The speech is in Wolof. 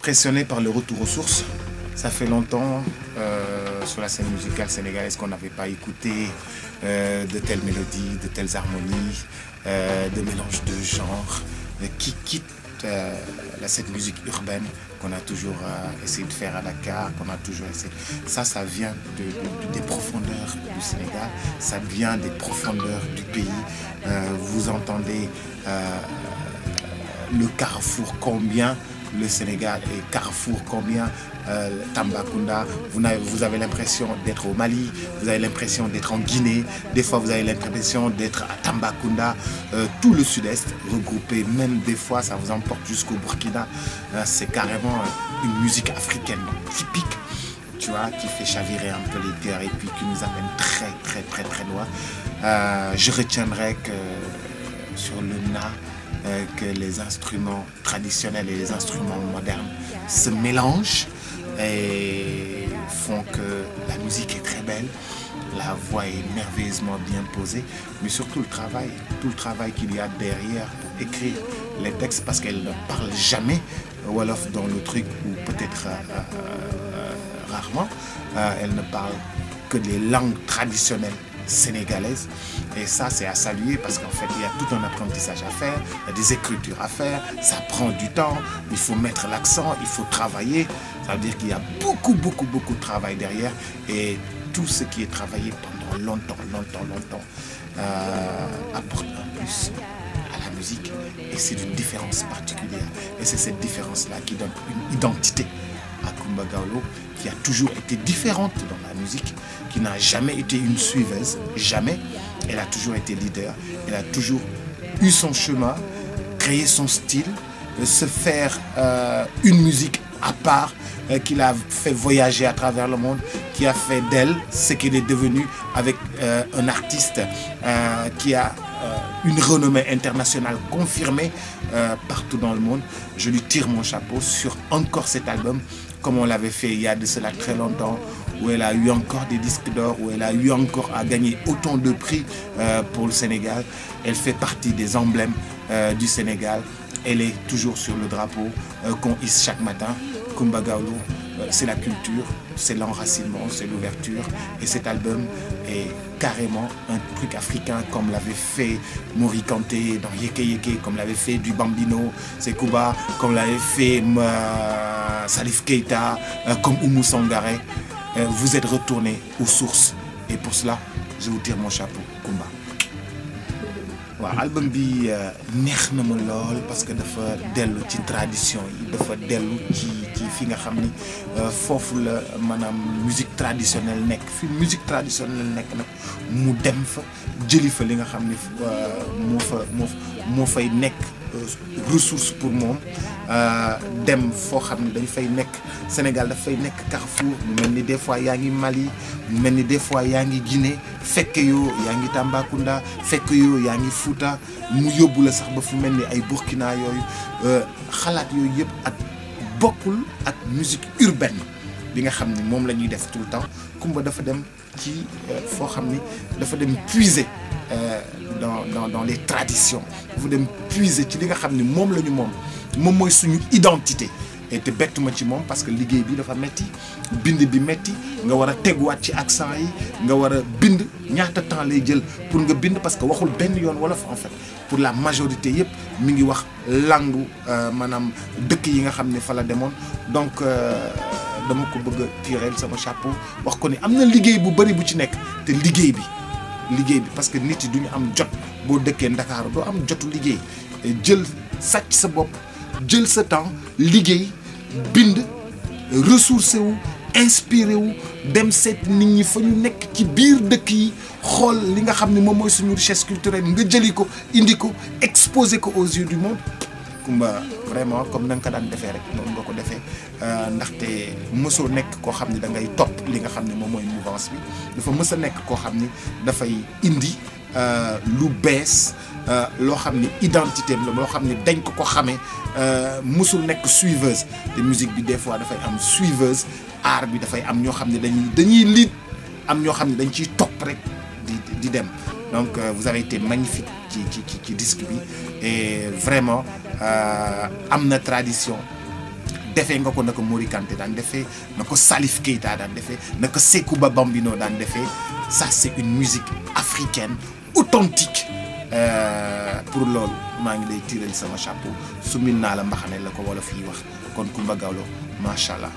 impressionné par le retour aux sources. Ça fait longtemps sur la scène musicale sénégalaise qu'on n'avait pas écouté de telles mélodies, de telles harmonies, de mélanges de genres qui quittent cette musique urbaine qu'on a toujours essayé de faire à Dakar, qu'on a toujours essayé. Ça vient des profondeurs du Sénégal, ça vient des profondeurs du pays. Vous entendez le carrefour combien le Sénégal est carrefour combien Tambacounda, vous avez l'impression d'être au Mali, vous avez l'impression d'être en Guinée, des fois vous avez l'impression d'être à Tambacounda, tout le sud-est regroupé, même des fois ça vous emporte jusqu'au Burkina. C'est carrément une musique africaine typique, tu vois, qui fait chavirer un peu les cœurs et puis qui nous amène très loin. Je retiendrai que sur le Na, que les instruments traditionnels et les instruments modernes se mélangent et font que la musique est très belle, la voix est merveilleusement bien posée, mais surtout tout le travail qu'il y a derrière pour écrire les textes, parce qu'elle ne parle jamais Wolof dans le truc, ou peut-être rarement, elle ne parle que des langues traditionnelles sénégalaise, et ça c'est à saluer parce qu'en fait il y a tout un apprentissage à faire, il y a des écritures à faire, ça prend du temps, il faut mettre l'accent, il faut travailler, ça veut dire qu'il y a beaucoup de travail derrière, et tout ce qui est travaillé pendant longtemps apporte un plus à la musique, et c'est d'une différence particulière, et c'est cette différence là qui donne une identité à Coumba Gawlo, qui a toujours été différente dans la musique, qui n'a jamais été une suiveuse, jamais. Elle a toujours été leader, elle a toujours eu son chemin, créé son style, se faire une musique à part, qui l'a fait voyager à travers le monde, qui a fait d'elle ce qu'elle est devenue avec un artiste qui a une renommée internationale confirmée partout dans le monde. Je lui tire mon chapeau sur encore cet album, comme on l'avait fait il y a de cela très longtemps, où elle a eu encore des disques d'or, où elle a eu encore à gagner autant de prix pour le Sénégal. Elle fait partie des emblèmes du Sénégal. Elle est toujours sur le drapeau qu'on hisse chaque matin. Coumba Gawlo, c'est la culture, c'est l'enracinement, c'est l'ouverture. Et cet album est carrément un truc africain, comme l'avait fait Mori Kanté dans Yeke Yeke, comme l'avait fait du Bambino, c'est Kuba, comme l'avait fait Salif Keita, comme Oumou Sangaré. Vous êtes retourné aux sources, et pour cela je vous tire mon chapeau, Coumba. waaw album bi neex na ma lool parce que dafa dellu ci tradition yi, dafa dellu ci fi nga xam ni foofu la maanaam musique traditionnelle nekk, fi musique traditionnelle nekk nag mu dem fa jëli fa li nga xam ni moo fay nekk ressource pour moom, dem foo xam ne dañ fay nekk Sénégal daf fay nekk carrefour, mu mel ni des fois yaa ngi Mali, mu mel ni des fois yaa ngi Guinée, fekk yoo yaa ngi Tambacounda, fekk yoo yaa ngi Fouta, mu yóbbu la sax ba fu mel ni ay Burkina yooyu, xalaat yooyu yëpp ak bokkul ak musique urbaine bi nga xam ni moom la ñuy def tout le temps. Coumba dafa dem ci foo xam ni dafa dem puiser dans les traditions, dafa dem puiser ci li nga xam ni moom la ñu moom mooy suñu identité. Et te bett ma ci moom parce que liggéey bi dafa metti, bind bi metti, nga war a teguwaat ci accent yi, nga war a bind, ñaata temps lay jël pour nga bind, parce que waxul benn yoon wolof en fait. Pour la majorité yëpp mi ngi wax langue maanaam dëkk yi nga xam ne fa la demoon. Donc dama ko bëgg a tirer sama chapeau, wax ko ni am na liggéey bu bari bu ci nekk, te liggéey bi parce que nit yi duñu am jot boo dëkkee Ndakaaru doo am jotu liggéey, jël sàcc sa bopp, jël sa temps liggéey, bind, ressourcé wu, inspiré wu, dem seet nit ñi fa ñu nekk ci biir dëkk yi, xool li nga xam ne moom mooy suñu richesse culturelle, nga jëli ko indi ko exposé ko aux yeux du monde. Coumba vraiment comme na nga ko daan defee rek noonu nga ko defee, ndaxte mësoo nekk koo xam ne da ngay topp li nga xam ne moom mooy mouvance bi, dafa mës a nekk koo xam ni dafay indi lu bees, loo xam ni identité la, loo xam ni dañ ko xamee, mësul nekk suiveuse. te musique bi des fois dafay am suiveuse, art bi dafay am ñoo xam ne dañuy lead, am ñoo xam ne dañ ciy topp rek di dem. Donc vous avez été magnifique ci disque bi, et vraiment am na tradition defee nga ko na ko Mori Kanté daan defee na ko Salif Keita daan defee na ko Sékou Bambino daan defee ça c'est une musique africaine authentique pour loolu maa ngi lay tiiral sama chapeau sumil naa la mbaxane la ko wolof yi wax kon Coumba Gawlo macha allah.